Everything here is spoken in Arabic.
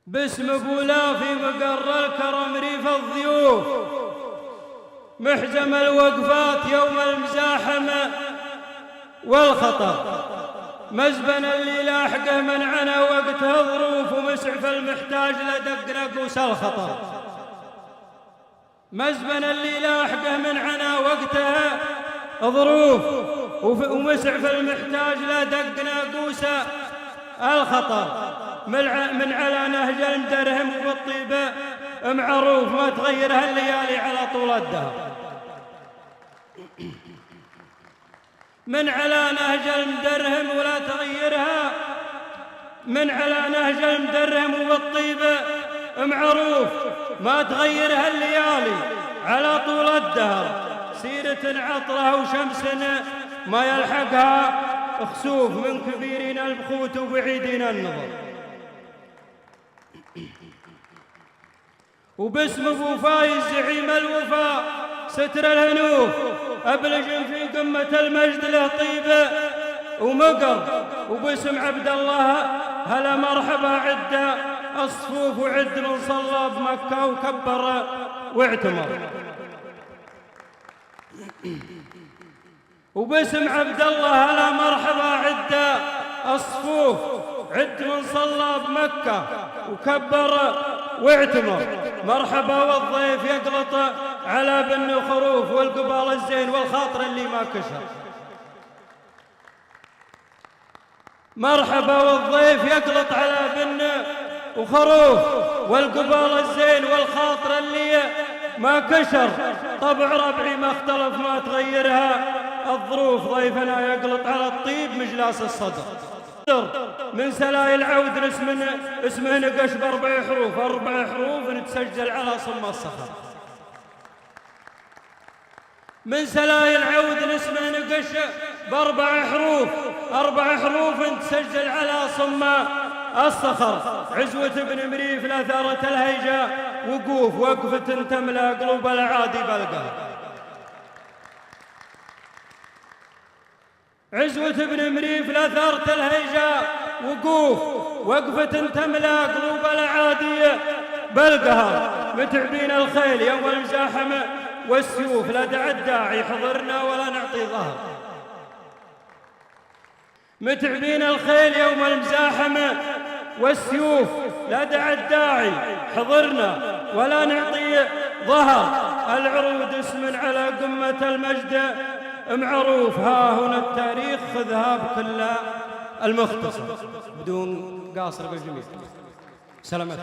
باسم ابولا في مقر الكرم ريف الضيوف، محجم الوقفات يوم المزاحمة والخطر، مزبن اللي لاحقه منعنا وقته ظروف، ومسعف المحتاج لدق نقوس الخطر. مزبن اللي لاحقه منعنا وقته ظروف، ومسعف المحتاج لدق نقوس الخطر. من على نهج المدرهم وبالطيبة معروف، ما تغيرها الليالي على طول الدهر. من على نهج المدرهم ولا تغيرها، من على نهج المدرهم وبالطيبة معروف، ما تغيرها الليالي على طول الدهر. سيرة عطرة وشمس ما يلحقها خسوف، من كبيرين البخوت وبعيدين النظر. وباسم ابو فايز زعيم الوفاء ستر الهنوف، ابلج في قمة المجد له طيبة ومقر. وباسم عبد الله هلا مرحبا عد الصفوف، وعد من صلى بمكة وكبر واعتمر. وباسم عبد الله هلا مرحبا عد الصفوف، عد من صلى بمكة وكبر واعتمر. مرحبا والضيف يقلط على بن خروف، والقبال الزين والخاطر اللي ما كشر. مرحبا والضيف يقلط على بن وخروف، والقبال الزين والخاطر اللي ما كشر. طبع ربعي ما اختلف ما تغيرها الظروف، ضيفنا يقلط على الطيب مجلاس الصدر. من سلايل عود اسمه نقش باربع حروف، 4 حروف نتسجل على صم الصخر. من سلايل عود اسمه نقش باربع حروف، 4 حروف نتسجل على صم الصخر. عزوة بن مريف لأثارة الهيجة وقوف، وقفة تملأ قلوب العادي بالقهر. عزوة بن مريف لأثارة الهيجة وقوف، وقفة تملأ قلوب العادي بالقهر. متعبين الخيل يوم المزاحمة والسيوف، لا دعا الداعي حضرنا ولا نعطي ظهر. متعبين الخيل يوم المزاحمة والسيوف، لا دعا الداعي حضرنا ولا نعطي ظهر. العروض اسم على قمة المجد معروف، ها هنا التاريخ خذها بكل المختصر بدون قاصر بالجميع. سلامات.